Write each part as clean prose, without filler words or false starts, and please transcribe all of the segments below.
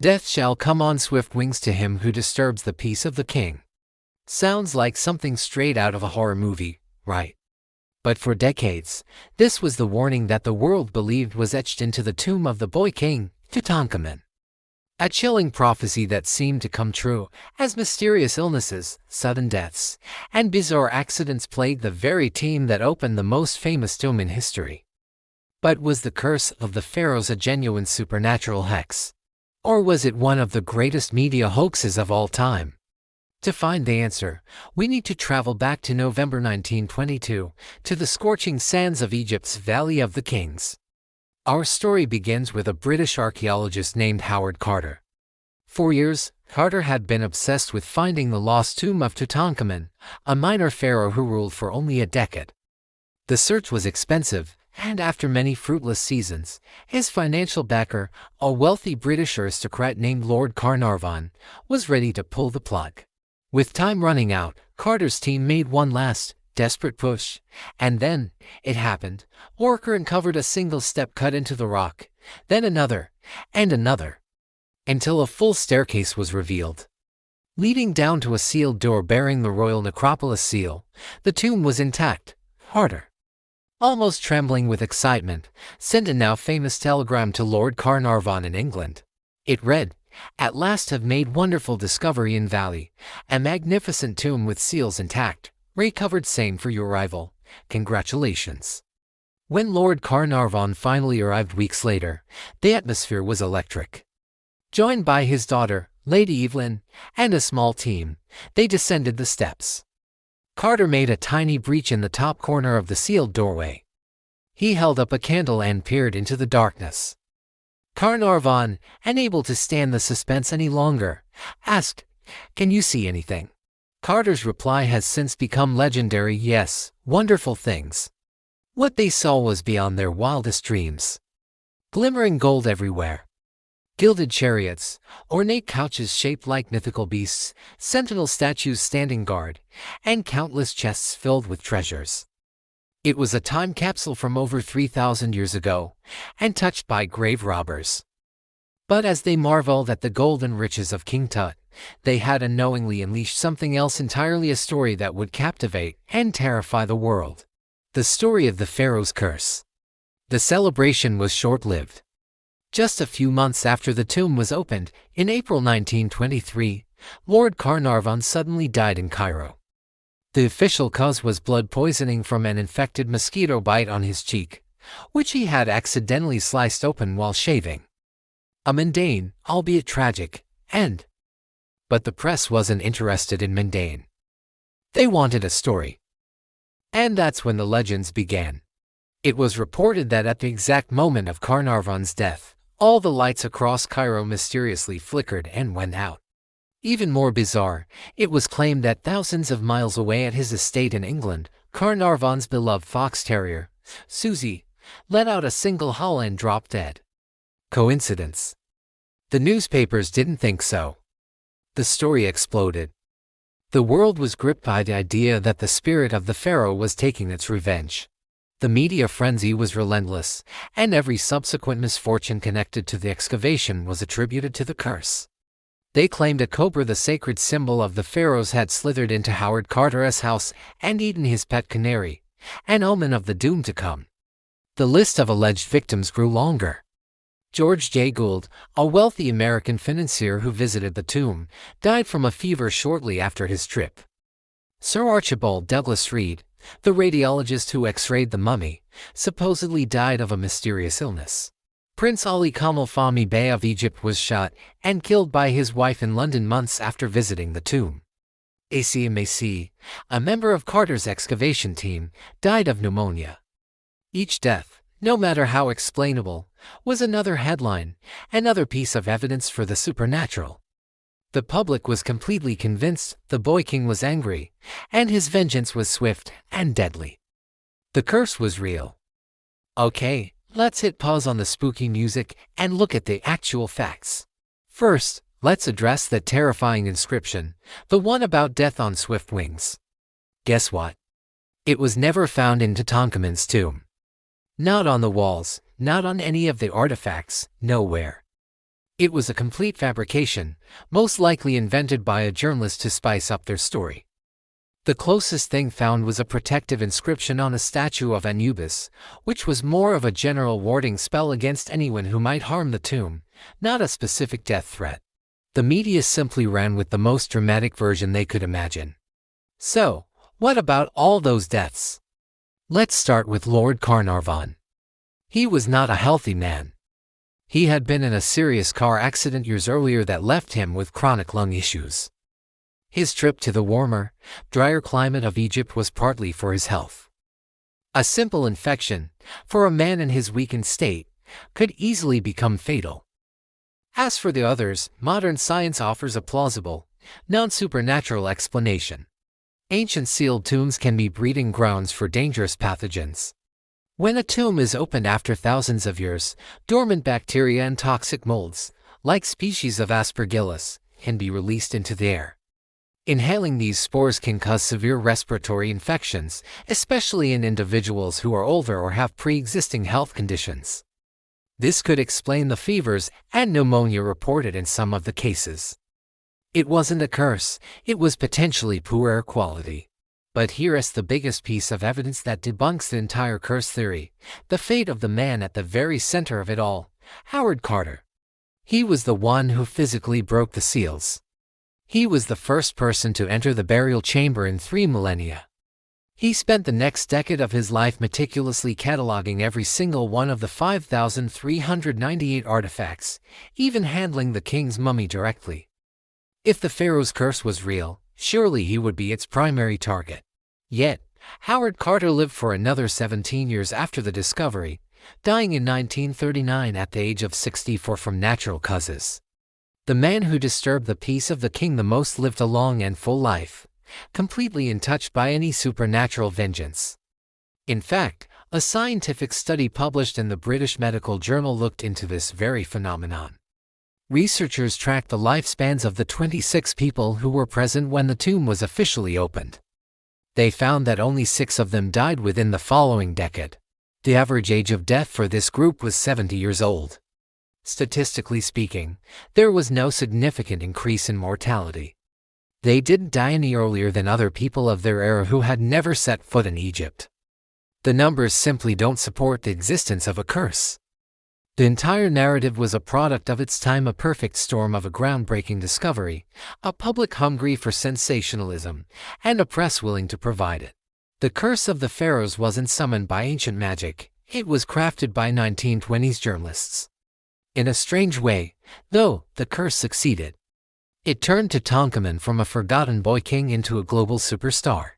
Death shall come on swift wings to him who disturbs the peace of the king. Sounds like something straight out of a horror movie, right? But for decades, this was the warning that the world believed was etched into the tomb of the boy king, Tutankhamun. A chilling prophecy that seemed to come true, as mysterious illnesses, sudden deaths, and bizarre accidents plagued the very tomb that opened the most famous tomb in history. But was the curse of the pharaohs a genuine supernatural hex? Or was it one of the greatest media hoaxes of all time? To find the answer, we need to travel back to November 1922, to the scorching sands of Egypt's Valley of the Kings. Our story begins with a British archaeologist named Howard Carter. For years, Carter had been obsessed with finding the lost tomb of Tutankhamun, a minor pharaoh who ruled for only a decade. The search was expensive, and after many fruitless seasons, his financial backer, a wealthy British aristocrat named Lord Carnarvon, was ready to pull the plug. With time running out, Carter's team made one last, desperate push, and then, it happened. Worker uncovered a single step cut into the rock, then another, and another, until a full staircase was revealed. Leading down to a sealed door bearing the royal necropolis seal, the tomb was intact. Carter, almost trembling with excitement, sent a now famous telegram to Lord Carnarvon in England. It read, "At last have made wonderful discovery in valley, a magnificent tomb with seals intact, recovered same for your arrival. Congratulations." When Lord Carnarvon finally arrived weeks later, the atmosphere was electric. Joined by his daughter, Lady Evelyn, and a small team, they descended the steps. Carter made a tiny breach in the top corner of the sealed doorway. He held up a candle and peered into the darkness. Carnarvon, unable to stand the suspense any longer, asked, "Can you see anything?" Carter's reply has since become legendary. Yes, wonderful things. What they saw was beyond their wildest dreams. Glimmering gold everywhere. Gilded chariots, ornate couches shaped like mythical beasts, sentinel statues standing guard, and countless chests filled with treasures. It was a time capsule from over 3,000 years ago, and touched by grave robbers. But as they marveled at the golden riches of King Tut, they had unknowingly unleashed something else entirely, a story that would captivate and terrify the world. The story of the Pharaoh's curse. The celebration was short-lived. Just a few months after the tomb was opened, in April 1923, Lord Carnarvon suddenly died in Cairo. The official cause was blood poisoning from an infected mosquito bite on his cheek, which he had accidentally sliced open while shaving. A mundane, albeit tragic, end. But the press wasn't interested in mundane. They wanted a story. And that's when the legends began. It was reported that at the exact moment of Carnarvon's death, all the lights across Cairo mysteriously flickered and went out. Even more bizarre, it was claimed that thousands of miles away at his estate in England, Carnarvon's beloved fox terrier, Susie, let out a single howl and dropped dead. Coincidence? The newspapers didn't think so. The story exploded. The world was gripped by the idea that the spirit of the pharaoh was taking its revenge. The media frenzy was relentless, and every subsequent misfortune connected to the excavation was attributed to the curse. They claimed a cobra, the sacred symbol of the pharaohs, had slithered into Howard Carter's house and eaten his pet canary, an omen of the doom to come. The list of alleged victims grew longer. George J. Gould, a wealthy American financier who visited the tomb, died from a fever shortly after his trip. Sir Archibald Douglas Reed, the radiologist who x-rayed the mummy, supposedly died of a mysterious illness. Prince Ali Kamal Fahmy Bey of Egypt was shot and killed by his wife in London months after visiting the tomb. ACMAC, a member of Carter's excavation team, died of pneumonia. Each death, no matter how explainable, was another headline, another piece of evidence for the supernatural. The public was completely convinced the boy king was angry, and his vengeance was swift and deadly. The curse was real. Okay, let's hit pause on the spooky music and look at the actual facts. First, let's address that terrifying inscription, the one about death on swift wings. Guess what? It was never found in Tutankhamun's tomb. Not on the walls, not on any of the artifacts, nowhere. It was a complete fabrication, most likely invented by a journalist to spice up their story. The closest thing found was a protective inscription on a statue of Anubis, which was more of a general warding spell against anyone who might harm the tomb, not a specific death threat. The media simply ran with the most dramatic version they could imagine. So, what about all those deaths? Let's start with Lord Carnarvon. He was not a healthy man. He had been in a serious car accident years earlier that left him with chronic lung issues. His trip to the warmer, drier climate of Egypt was partly for his health. A simple infection, for a man in his weakened state, could easily become fatal. As for the others, modern science offers a plausible, non-supernatural explanation. Ancient sealed tombs can be breeding grounds for dangerous pathogens. When a tomb is opened after thousands of years, dormant bacteria and toxic molds, like species of Aspergillus, can be released into the air. Inhaling these spores can cause severe respiratory infections, especially in individuals who are older or have pre-existing health conditions. This could explain the fevers and pneumonia reported in some of the cases. It wasn't a curse, it was potentially poor air quality. But here is the biggest piece of evidence that debunks the entire curse theory: the fate of the man at the very center of it all, Howard Carter. He was the one who physically broke the seals. He was the first person to enter the burial chamber in 3 millennia. He spent the next decade of his life meticulously cataloging every single one of the 5,398 artifacts, even handling the king's mummy directly. If the pharaoh's curse was real, surely he would be its primary target. Yet, Howard Carter lived for another 17 years after the discovery, dying in 1939 at the age of 64 from natural causes. The man who disturbed the peace of the king the most lived a long and full life, completely untouched by any supernatural vengeance. In fact, a scientific study published in the British Medical Journal looked into this very phenomenon. Researchers tracked the lifespans of the 26 people who were present when the tomb was officially opened. They found that only 6 of them died within the following decade. The average age of death for this group was 70 years old. Statistically speaking, there was no significant increase in mortality. They didn't die any earlier than other people of their era who had never set foot in Egypt. The numbers simply don't support the existence of a curse. The entire narrative was a product of its time, a perfect storm of a groundbreaking discovery, a public hungry for sensationalism, and a press willing to provide it. The curse of the pharaohs wasn't summoned by ancient magic, it was crafted by 1920s journalists. In a strange way, though, the curse succeeded. It turned Tutankhamun from a forgotten boy king into a global superstar.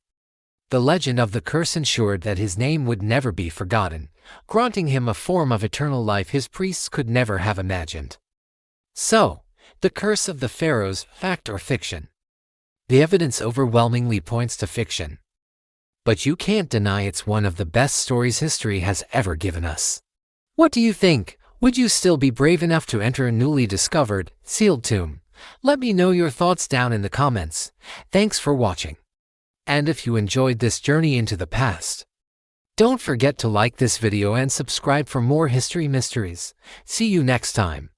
The legend of the curse ensured that his name would never be forgotten, granting him a form of eternal life his priests could never have imagined. So, the curse of the pharaohs, fact or fiction? The evidence overwhelmingly points to fiction. But you can't deny it's one of the best stories history has ever given us. What do you think? Would you still be brave enough to enter a newly discovered, sealed tomb? Let me know your thoughts down in the comments. Thanks for watching. And if you enjoyed this journey into the past, don't forget to like this video and subscribe for more history mysteries. See you next time.